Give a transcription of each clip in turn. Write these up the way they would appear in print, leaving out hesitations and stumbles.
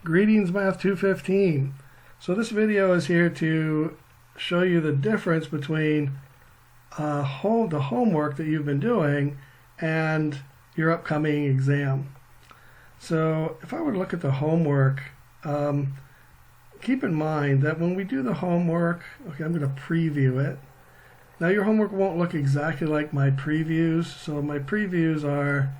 Greetings Math 215. So this video is here to show you the difference between the homework that you've been doing and your upcoming exam. So if I were to look at the homework, keep in mind that when we do the homework, okay, I'm going to preview it. Now your homework won't look exactly like my previews, so my previews are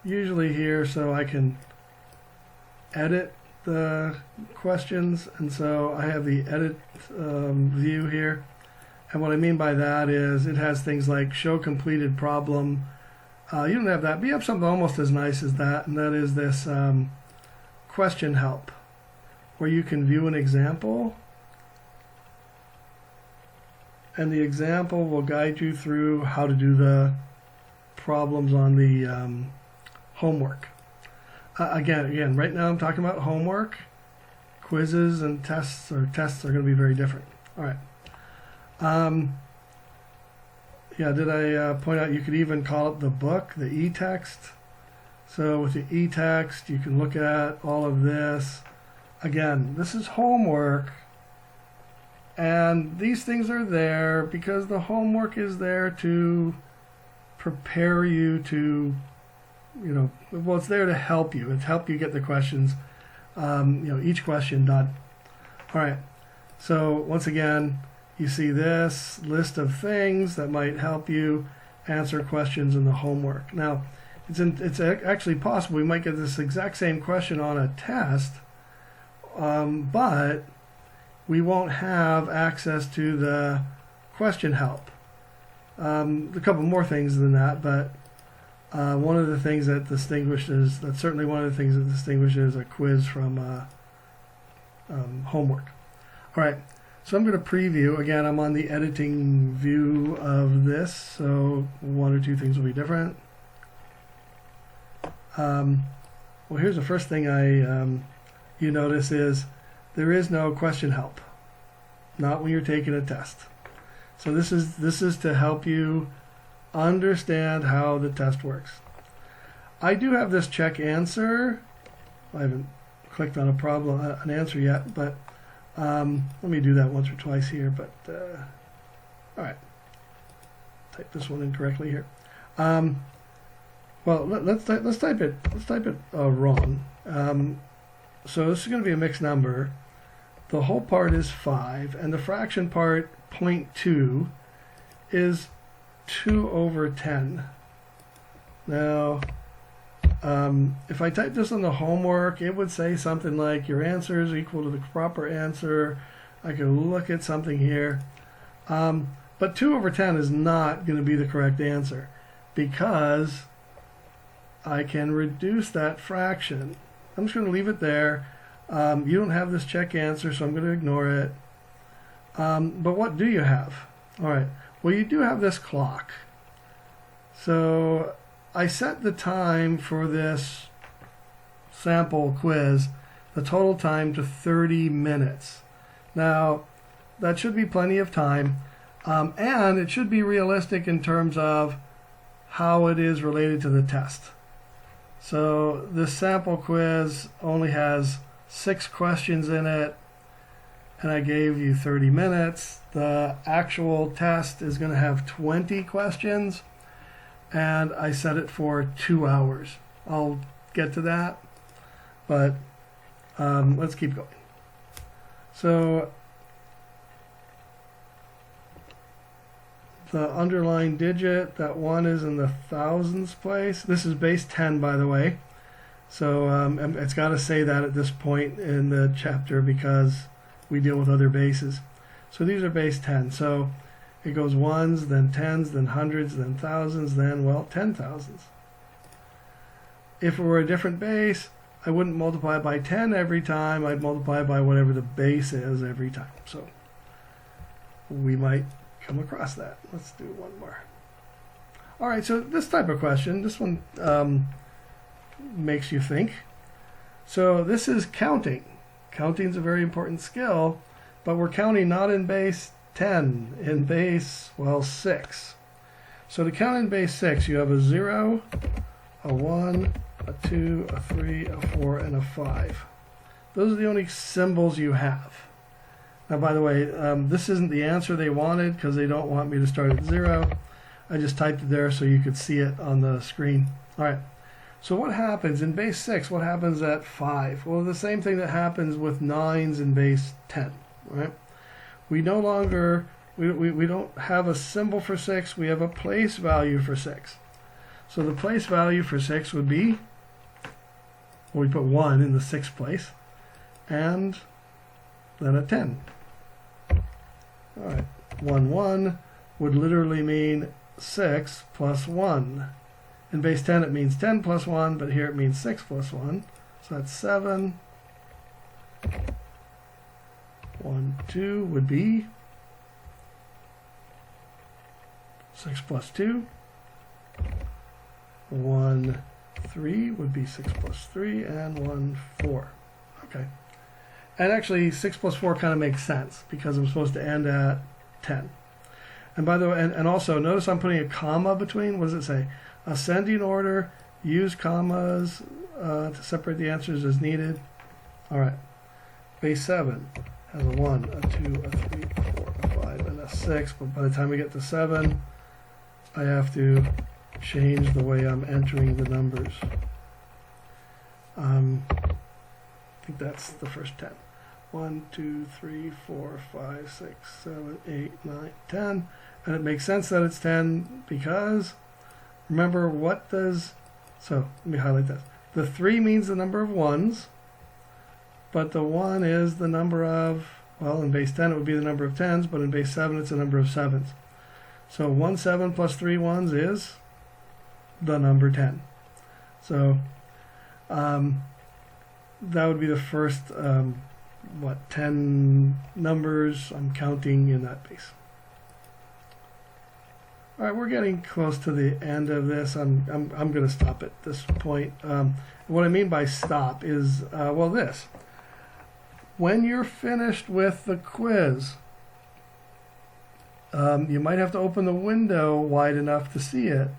usually here so I can edit the questions, and so I have the edit view here, and what I mean by that is it has things like show completed problem. You don't have that, but you have something almost as nice as that, and that is this question help, where you can view an example, and the example will guide you through how to do the problems on the homework. Again, right now I'm talking about homework. Quizzes and tests are going to be very different. All right. Yeah, did I point out you could even call it the book, the e-text? So with the e-text, you can look at all of this. Again, this is homework, and these things are there because the homework is there to prepare you to, well, it's there to help you. It's help you get the questions, each question done. All right. So once again, you see this list of things that might help you answer questions in the homework. Now, it's actually possible we might get this exact same question on a test, but we won't have access to the question help. A couple more things than that, but one of the things that that's certainly one of the things that distinguishes a quiz from homework. All right, so I'm going to preview. Again, I'm on the editing view of this, so one or two things will be different. Well, here's the first thing you notice is there is no question help, not when you're taking a test. So this is to help you understand how the test works. I do have this check answer. I haven't clicked on an answer yet, but let me do that once or twice here. But all right, type this one incorrectly here. Well, let's type it wrong. So this is going to be a mixed number. The whole part is 5, and the fraction part, 0.2, is 2 over 10. Now, if I type this on the homework, it would say something like your answer is equal to the proper answer. I can look at something here. But 2 over 10 is not going to be the correct answer because I can reduce that fraction. I'm just going to leave it there. You don't have this check answer, so I'm going to ignore it. But what do you have? All right. Well, you do have this clock. So I set the time for this sample quiz, the total time, to 30 minutes. Now, that should be plenty of time, and it should be realistic in terms of how it is related to the test. So this sample quiz only has 6 questions in it, and I gave you 30 minutes. The actual test is going to have 20 questions, and I set it for 2 hours. I'll get to that, but let's keep going. So the underlying digit, that 1 is in the thousands place. This is base 10, by the way. So it's got to say that at this point in the chapter because we deal with other bases. So these are base 10. So it goes ones, then tens, then hundreds, then thousands, then, well, 10,000s. If it were a different base, I wouldn't multiply by 10 every time. I'd multiply by whatever the base is every time. So we might come across that. Let's do one more. All right, so this type of question, this one makes you think. So this is counting. Counting is a very important skill, but we're counting not in base 10, in base, well, 6. So to count in base 6, you have a 0, a 1, a 2, a 3, a 4, and a 5. Those are the only symbols you have. Now, by the way, this isn't the answer they wanted because they don't want me to start at 0. I just typed it there so you could see it on the screen. All right. So what happens in base 6? What happens at 5? Well, the same thing that happens with 9s in base 10. Right? We no longer we don't have a symbol for 6. We have a place value for 6. So the place value for 6 would be, well, we put 1 in the 6th place, and then a 10. All right, 1, 1 would literally mean 6 plus 1. In base 10 it means 10 plus 1, but here it means 6 plus 1. So that's 7. 1, 2 would be 6 plus 2. 1, 3 would be 6 plus 3, and 1, 4. Okay. And actually, 6 plus 4 kind of makes sense because I'm supposed to end at 10. And by the way, and also, notice I'm putting a comma between. What does it say? Ascending order, use commas to separate the answers as needed. All right. Base 7 has a 1, a 2, a 3, a 4, a 5, and a 6. But by the time we get to 7, I have to change the way I'm entering the numbers. I think that's the first 10. 1, 2, 3, 4, 5, 6, 7, 8, 9, 10. And it makes sense that it's 10 because, remember, what does, so let me highlight this. The 3 means the number of 1s, but the 1 is the number of, well, in base 10 it would be the number of 10s, but in base 7 it's the number of 7s. So 1 7 plus 3 1s is the number 10. So that would be the first, 10 numbers I'm counting in that base. All right, we're getting close to the end of this. I'm going to stop at this point. What I mean by stop is, well, this. When you're finished with the quiz, you might have to open the window wide enough to see it,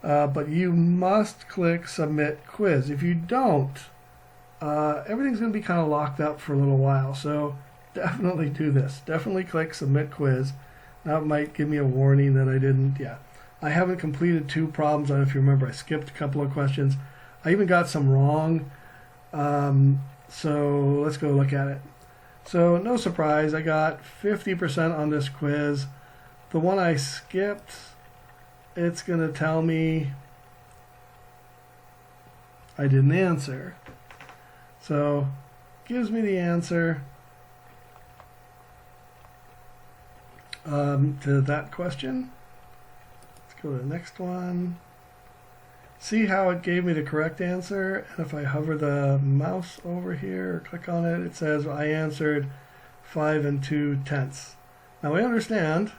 but you must click Submit Quiz. If you don't, everything's going to be kind of locked up for a little while, so definitely do this. Definitely click Submit Quiz. That might give me a warning that I didn't, I haven't completed 2 problems. I don't know if you remember, I skipped a couple of questions. I even got some wrong, so let's go look at it. So no surprise, I got 50% on this quiz. The one I skipped, it's going to tell me I didn't answer. So gives me the answer to that question. Let's go to the next one. See how it gave me the correct answer? And if I hover the mouse over here or click on it, it says I answered 5 2/10. Now I understand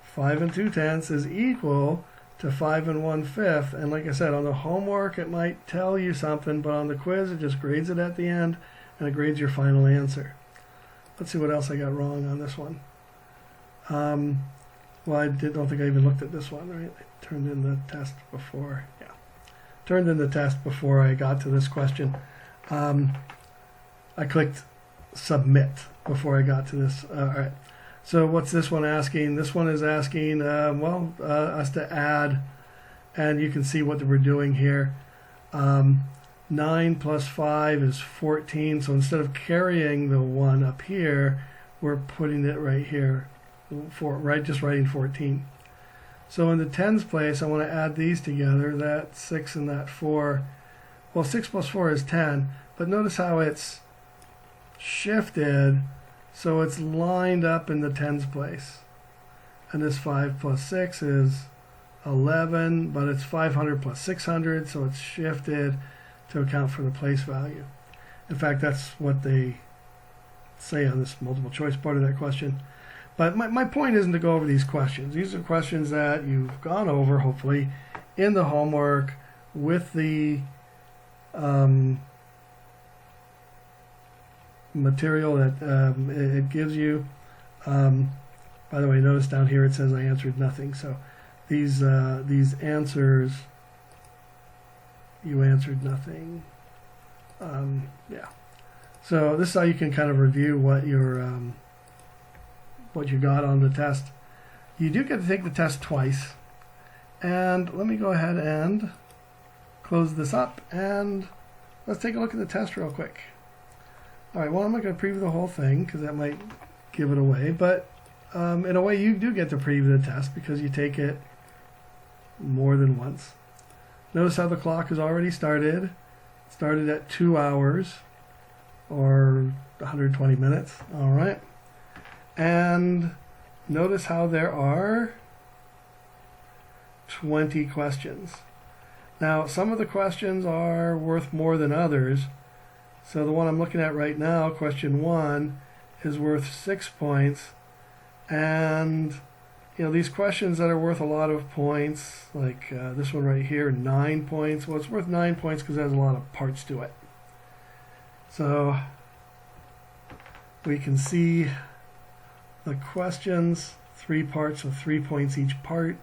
5 2/10 is equal to 5 1/5. And like I said, on the homework it might tell you something, but on the quiz it just grades it at the end and it grades your final answer. Let's see what else I got wrong on this one. Well, I don't think I even looked at this one, right? I turned in the test before, turned in the test before I got to this question. I clicked submit before I got to this. All right. So what's this one asking? This one is asking, us to add, and you can see what we're doing here. 9 plus 5 is 14. So instead of carrying the 1 up here, we're putting it right here. Just writing 14. So in the tens place, I want to add these together, that 6 and that 4. Well, 6 plus 4 is 10, but notice how it's shifted, so it's lined up in the tens place. And this 5 plus 6 is 11, but it's 500 plus 600, so it's shifted to account for the place value. In fact, that's what they say on this multiple choice part of that question. But my point isn't to go over these questions. These are questions that you've gone over, hopefully, in the homework with the material that it gives you. By the way, notice down here it says I answered nothing. So these answers, you answered nothing. So this is how you can kind of review what you got on the test. You do get to take the test twice. And let me go ahead and close this up, and let's take a look at the test real quick. All right, well, I'm not going to preview the whole thing because that might give it away, but in a way you do get to preview the test because you take it more than once. Notice how the clock has already started. It started at 2 hours or 120 minutes. All right. And notice how there are 20 questions. Now, some of the questions are worth more than others. So the one I'm looking at right now, question 1, is worth 6 points. And these questions that are worth a lot of points, like this one right here, 9 points. Well, it's worth 9 points because it has a lot of parts to it. So we can see the questions, 3 parts of 3 points each part.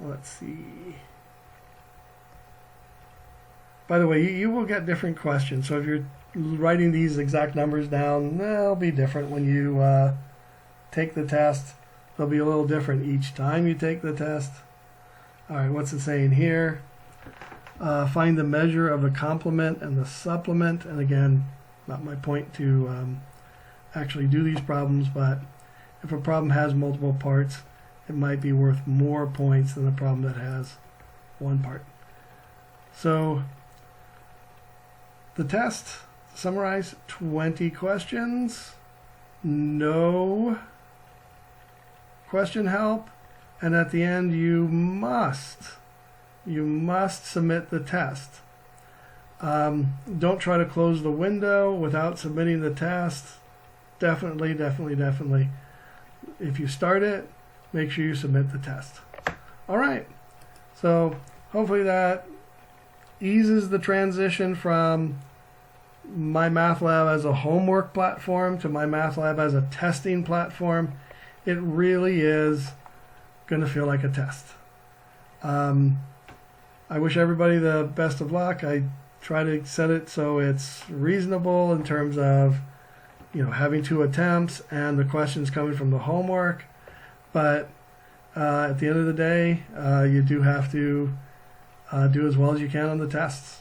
Let's see. By the way, you will get different questions. So if you're writing these exact numbers down, they'll be different when you take the test. They'll be a little different each time you take the test. All right, what's it saying here? Find the measure of the complement and the supplement. And again, not my point to actually do these problems, but if a problem has multiple parts, it might be worth more points than a problem that has one part. So the test, to summarize, 20 questions, no question help, and at the end you must submit the test. Don't try to close the window without submitting the test. Definitely. If you start it, make sure you submit the test. All right. So hopefully that eases the transition from MyMathLab as a homework platform to MyMathLab as a testing platform. It really is going to feel like a test. I wish everybody the best of luck. I try to set it so it's reasonable in terms of having 2 attempts and the questions coming from the homework. But at the end of the day, you do have to do as well as you can on the tests.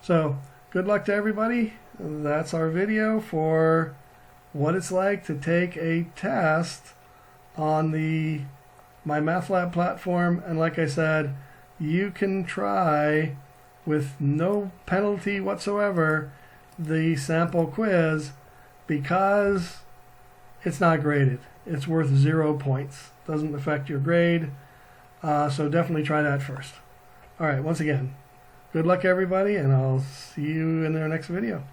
So good luck to everybody. That's our video for what it's like to take a test on the MyMathLab platform. And like I said, you can try with no penalty whatsoever the sample quiz because it's not graded. It's worth 0 points. Doesn't affect your grade. So definitely try that first. All right, once again, good luck everybody, and I'll see you in our next video.